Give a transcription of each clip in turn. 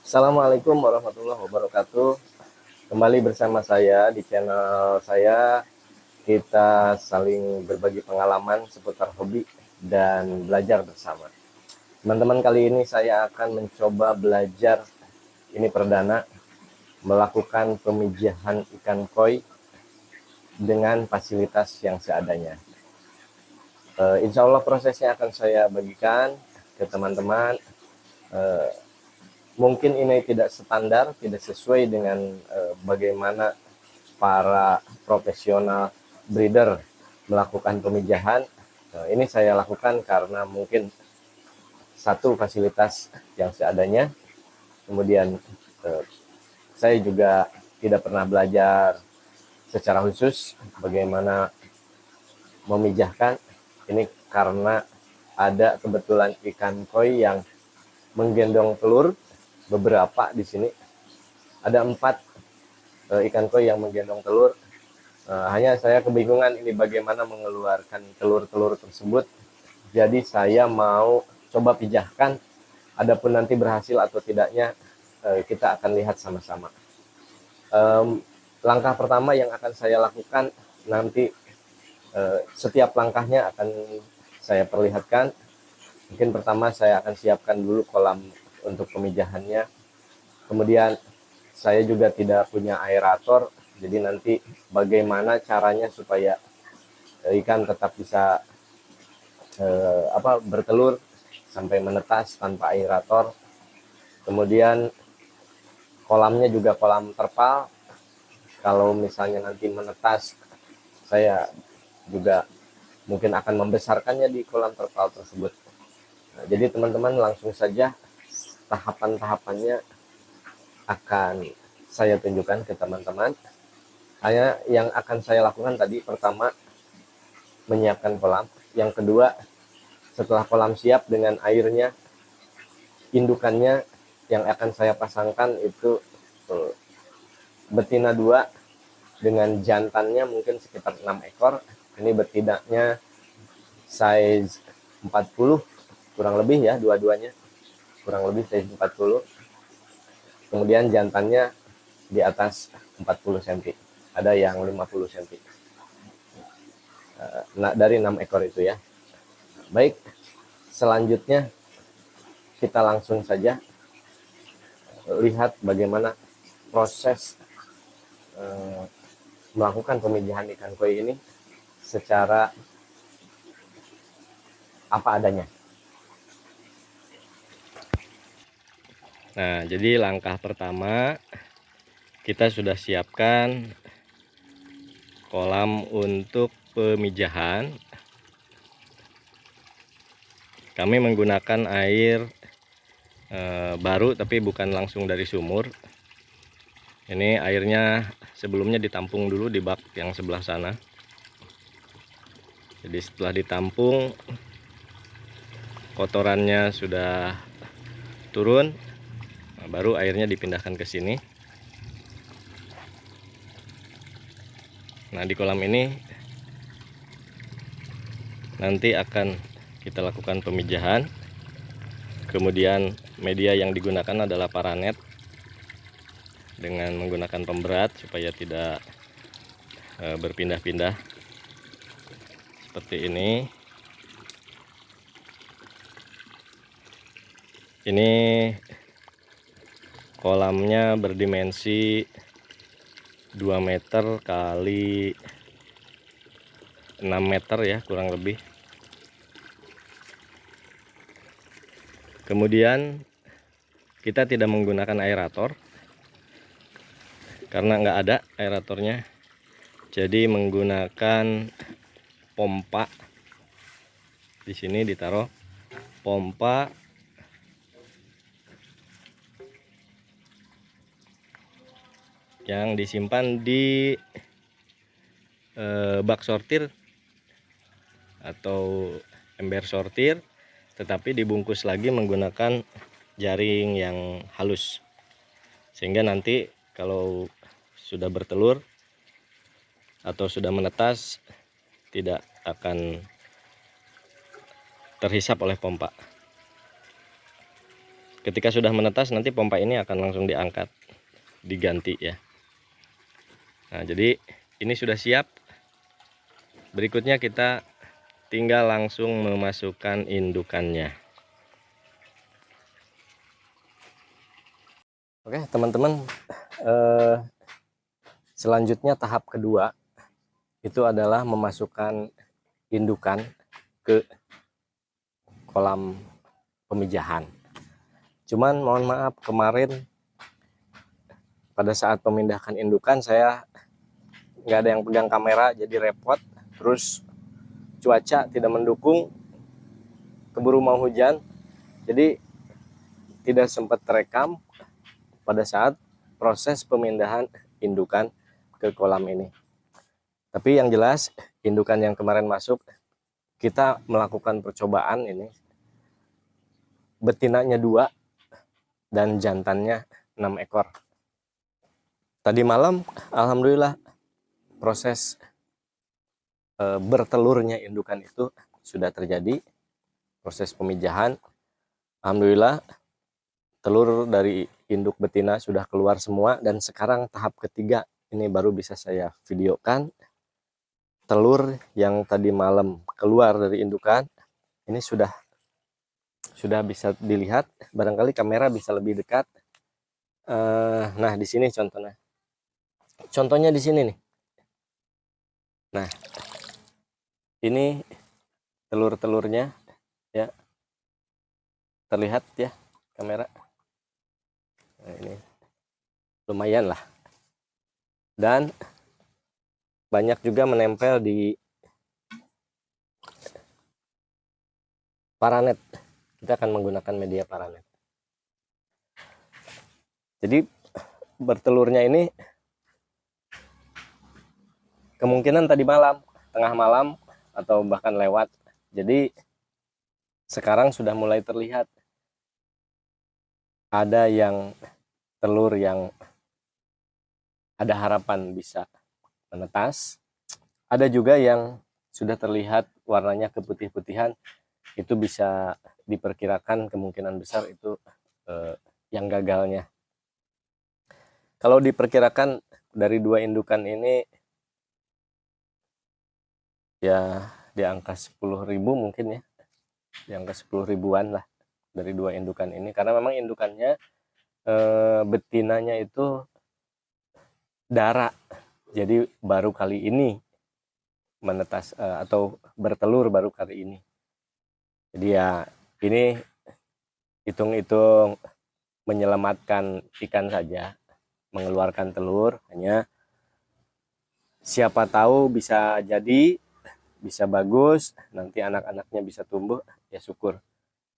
Assalamualaikum warahmatullahi wabarakatuh. Kembali bersama saya di channel saya. Kita saling berbagi pengalaman seputar hobi dan belajar bersama. Teman-teman, kali ini saya akan mencoba belajar, ini perdana, melakukan pemijahan ikan koi dengan fasilitas yang seadanya. Insya Allah prosesnya akan saya bagikan ke teman-teman. Mungkin ini tidak standar, tidak sesuai dengan bagaimana para profesional breeder melakukan pemijahan. Ini saya lakukan karena mungkin satu, fasilitas yang seadanya, kemudian saya juga tidak pernah belajar secara khusus bagaimana memijahkan. Ini karena ada kebetulan ikan koi yang menggendong telur beberapa di sini. Ada 4 ikan koi yang menggendong telur. Hanya saya kebingungan ini bagaimana mengeluarkan telur-telur tersebut. Jadi saya mau coba pijahkan. Adapun nanti berhasil atau tidaknya kita akan lihat sama-sama. Langkah pertama yang akan saya lakukan nanti, setiap langkahnya akan saya perlihatkan. Mungkin pertama saya akan siapkan dulu kolam untuk pemijahannya. Kemudian saya juga tidak punya aerator, jadi nanti bagaimana caranya supaya ikan tetap bisa bertelur sampai menetas tanpa aerator. Kemudian kolamnya juga kolam terpal. Kalau misalnya nanti menetas, saya juga mungkin akan membesarkannya di kolam terpal tersebut. Nah, jadi teman-teman langsung saja tahapan-tahapannya akan saya tunjukkan ke teman-teman. Hanya yang akan saya lakukan tadi, pertama menyiapkan kolam. Yang kedua, setelah kolam siap dengan airnya, indukannya yang akan saya pasangkan itu betina 2 dengan jantannya mungkin sekitar 6 ekor. Ini betinanya size 40 kurang lebih ya, dua-duanya kurang lebih size 40. Kemudian jantannya di atas 40 cm, ada yang 50 cm. Dari 6 ekor itu ya. Baik, selanjutnya kita langsung saja lihat bagaimana proses melakukan pemijahan ikan koi ini secara apa adanya. Nah, jadi langkah pertama kita sudah siapkan kolam untuk pemijahan. Kami menggunakan air baru tapi bukan langsung dari sumur. Ini airnya sebelumnya ditampung dulu di bak yang sebelah sana. Jadi setelah ditampung, kotorannya sudah turun, baru airnya dipindahkan ke sini. Nah, di kolam ini nanti akan kita lakukan pemijahan. Kemudian media yang digunakan adalah paranet dengan menggunakan pemberat supaya tidak berpindah-pindah seperti ini. Ini kolamnya berdimensi 2 meter kali 6 meter ya, kurang lebih. Kemudian kita tidak menggunakan aerator karena nggak ada aeratornya, jadi menggunakan pompa. Di sini ditaruh pompa yang disimpan di bak sortir atau ember sortir, tetapi dibungkus lagi menggunakan jaring yang halus, sehingga nanti kalau sudah bertelur atau sudah menetas tidak akan terhisap oleh pompa. Ketika sudah menetas nanti pompa ini akan langsung diangkat, diganti ya. Nah, jadi ini sudah siap. Berikutnya kita tinggal langsung memasukkan indukannya. Oke teman-teman, selanjutnya tahap kedua itu adalah memasukkan indukan ke kolam pemijahan. Cuman mohon maaf, kemarin pada saat memindahkan indukan saya nggak ada yang pegang kamera, jadi repot. Terus cuaca tidak mendukung, keburu mau hujan, jadi tidak sempat terekam pada saat proses pemindahan indukan ke kolam ini. Tapi yang jelas indukan yang kemarin masuk, kita melakukan percobaan ini, betinanya 2 dan jantannya 6 ekor. Tadi malam alhamdulillah proses bertelurnya indukan itu sudah terjadi, proses pemijahan. Alhamdulillah telur dari induk betina sudah keluar semua, dan sekarang tahap ketiga ini baru bisa saya videokan. Telur yang tadi malam keluar dari indukan ini sudah bisa dilihat, barangkali kamera bisa lebih dekat. Nah di sini contohnya di sini nih. Nah ini telur-telurnya ya, terlihat ya kamera. Nah, ini lumayan lah, dan banyak juga menempel di paranet. Kita akan menggunakan media paranet. Jadi bertelurnya ini kemungkinan tadi malam, tengah malam, atau bahkan lewat. Jadi sekarang sudah mulai terlihat ada yang telur yang ada harapan bisa menetas. Ada juga yang sudah terlihat warnanya keputih-putihan, itu bisa diperkirakan kemungkinan besar itu yang gagalnya. Kalau diperkirakan dari 2 indukan ini ya di angka 10.000 mungkin ya, di angka 10 ribuan lah dari 2 indukan ini, karena memang indukannya betinanya itu darah, jadi baru kali ini menetas atau bertelur baru kali ini. Jadi ya ini hitung-hitung menyelamatkan ikan saja, mengeluarkan telur, hanya siapa tahu bisa jadi, bisa bagus, nanti anak-anaknya bisa tumbuh, ya syukur.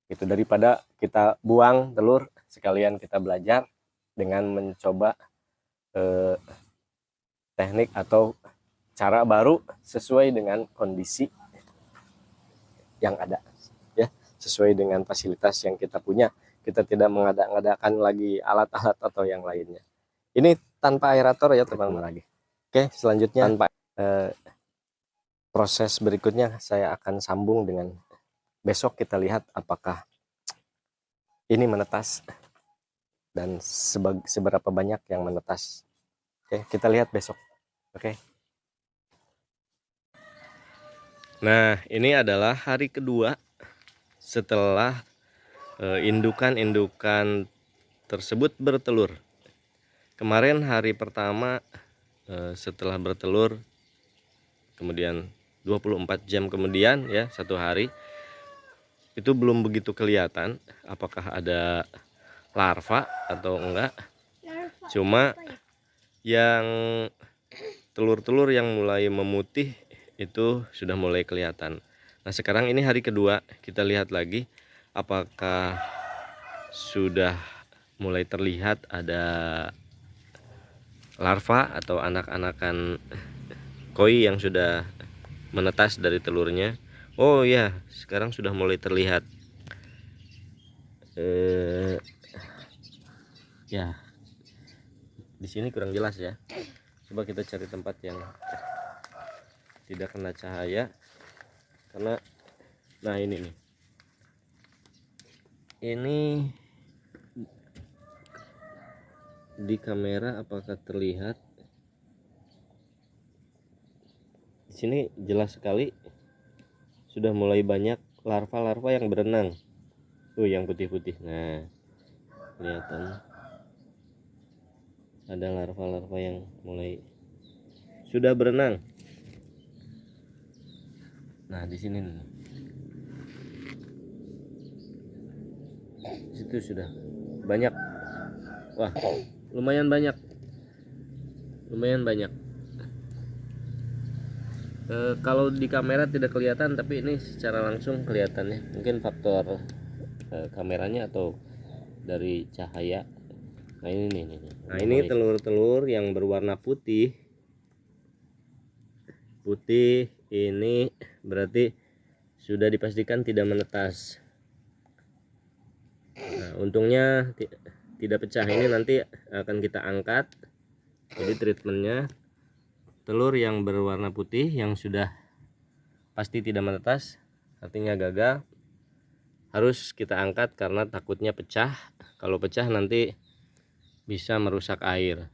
Itu daripada kita buang telur, sekalian kita belajar dengan mencoba teknik atau cara baru sesuai dengan kondisi yang ada ya, sesuai dengan fasilitas yang kita punya. Kita tidak mengada-ngadakan lagi alat-alat atau yang lainnya. Ini tanpa aerator ya teman-teman lagi. Oke, selanjutnya tanpa proses berikutnya saya akan sambung dengan besok, kita lihat apakah ini menetas dan seberapa banyak yang menetas. Oke, kita lihat besok. Oke. Nah, ini adalah hari kedua setelah indukan-indukan tersebut bertelur. Kemarin hari pertama setelah bertelur, kemudian 24 jam kemudian ya, 1 hari, itu belum begitu kelihatan apakah ada larva atau enggak. Cuma yang telur-telur yang mulai memutih itu sudah mulai kelihatan. Nah sekarang ini hari kedua, kita lihat lagi apakah sudah mulai terlihat ada larva atau anak-anakan koi yang sudah menetas dari telurnya. Oh ya, sekarang sudah mulai terlihat. Ya, di sini kurang jelas ya. Coba kita cari tempat yang tidak kena cahaya, karena nah ini nih. Ini di kamera apakah terlihat? Di sini jelas sekali sudah mulai banyak larva-larva yang berenang. Yang putih-putih. Nah, kelihatan ada larva-larva yang mulai sudah berenang. Nah, di sini nih. Situ sudah banyak. Wah, lumayan banyak. Kalau di kamera tidak kelihatan, tapi ini secara langsung kelihatannya. Mungkin faktor kameranya atau dari cahaya. Nah, ini nih. Nah, ini telur-telur yang berwarna putih. Putih ini berarti sudah dipastikan tidak menetas. Nah, untungnya tidak pecah. Ini nanti akan kita angkat. Jadi treatmentnya, telur yang berwarna putih yang sudah pasti tidak menetas, artinya gagal, harus kita angkat karena takutnya pecah. Kalau pecah nanti bisa merusak air.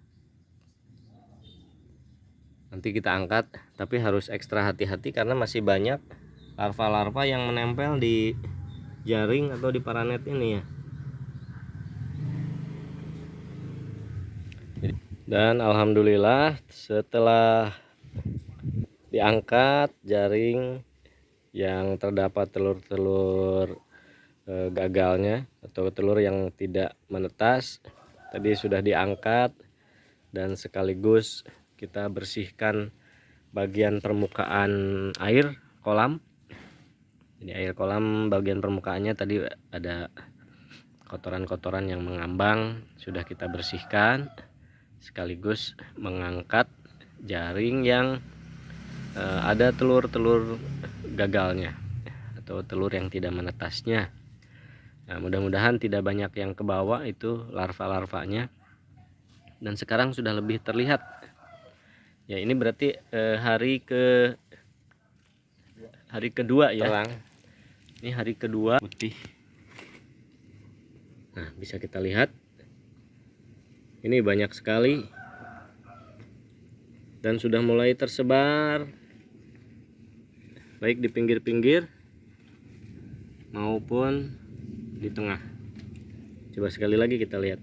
Nanti kita angkat, tapi harus ekstra hati-hati karena masih banyak larva-larva yang menempel di jaring atau di paranet ini ya. Dan alhamdulillah setelah diangkat jaring yang terdapat telur-telur gagalnya atau telur yang tidak menetas tadi sudah diangkat, dan sekaligus kita bersihkan bagian permukaan air kolam. Jadi air kolam bagian permukaannya tadi ada kotoran-kotoran yang mengambang, sudah kita bersihkan, sekaligus mengangkat jaring yang ada telur-telur gagalnya atau telur yang tidak menetasnya. Nah, mudah-mudahan tidak banyak yang ke bawah itu larva-larvanya, dan sekarang sudah lebih terlihat ya. Ini berarti hari kedua ya, terang. Ini hari kedua putih. Nah, bisa kita lihat ini banyak sekali dan sudah mulai tersebar baik di pinggir-pinggir maupun di tengah. Coba sekali lagi kita lihat.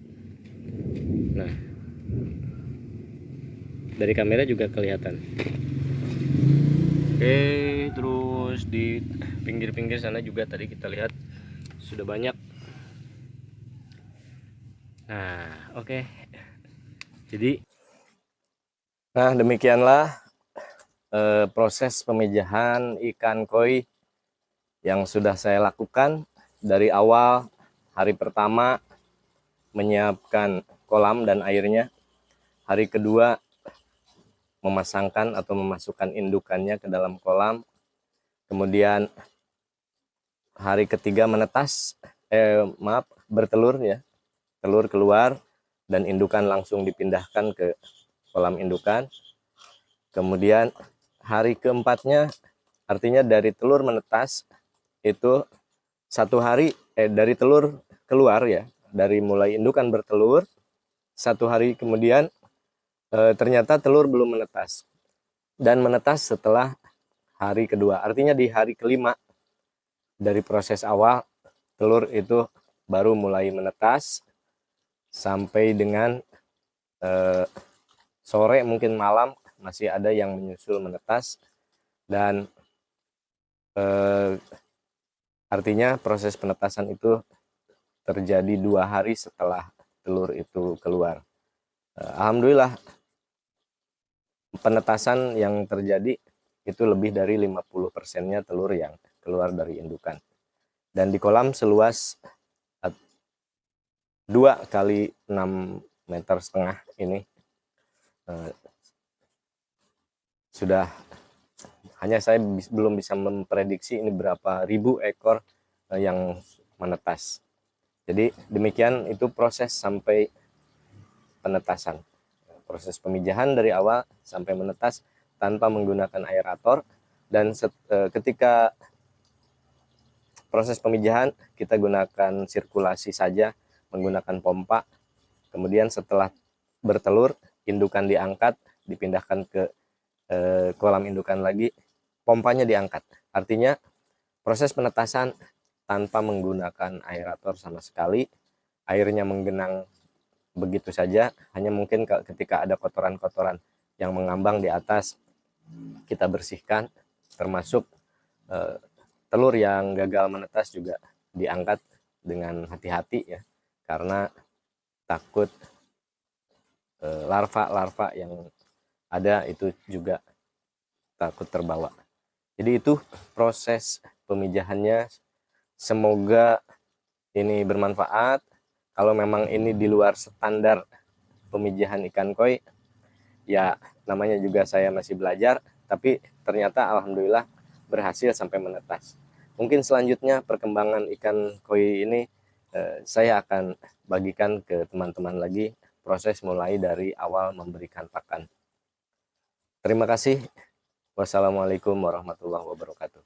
Nah, dari kamera juga kelihatan. Oke, terus di pinggir-pinggir sana juga tadi kita lihat sudah banyak. Nah, oke. Jadi, nah demikianlah proses pemijahan ikan koi yang sudah saya lakukan dari awal. Hari pertama menyiapkan kolam dan airnya, hari kedua memasangkan atau memasukkan indukannya ke dalam kolam, kemudian hari ketiga menetas bertelur ya, telur keluar dan indukan langsung dipindahkan ke kolam indukan. Kemudian hari keempatnya, artinya dari telur menetas itu satu hari dari telur keluar ya, dari mulai indukan bertelur, satu hari kemudian ternyata telur belum menetas, dan menetas setelah hari kedua. Artinya di hari kelima dari proses awal telur itu baru mulai menetas sampai dengan sore mungkin malam masih ada yang menyusul menetas. Dan artinya proses penetasan itu terjadi 2 hari setelah telur itu keluar. Alhamdulillah penetasan yang terjadi itu lebih dari 50%-nya telur yang keluar dari indukan. Dan di kolam seluas 2 kali 6,5 meter ini sudah, hanya saya belum bisa memprediksi ini berapa ribu ekor yang menetas. Jadi demikian itu proses sampai penetasan, proses pemijahan dari awal sampai menetas tanpa menggunakan aerator. Dan ketika proses pemijahan kita gunakan sirkulasi saja menggunakan pompa. Kemudian setelah bertelur, indukan diangkat, dipindahkan ke kolam indukan lagi, pompanya diangkat. Artinya proses penetasan tanpa menggunakan aerator sama sekali, airnya menggenang begitu saja, hanya mungkin ketika ada kotoran-kotoran yang mengambang di atas, kita bersihkan, termasuk telur yang gagal menetas juga diangkat dengan hati-hati ya, karena takut larva-larva yang ada itu juga takut terbawa. Jadi itu proses pemijahannya. Semoga ini bermanfaat. Kalau memang ini di luar standar pemijahan ikan koi, ya namanya juga saya masih belajar, tapi ternyata alhamdulillah berhasil sampai menetas. Mungkin selanjutnya perkembangan ikan koi ini saya akan bagikan ke teman-teman lagi, proses mulai dari awal memberikan pakan. Terima kasih. Wassalamualaikum warahmatullahi wabarakatuh.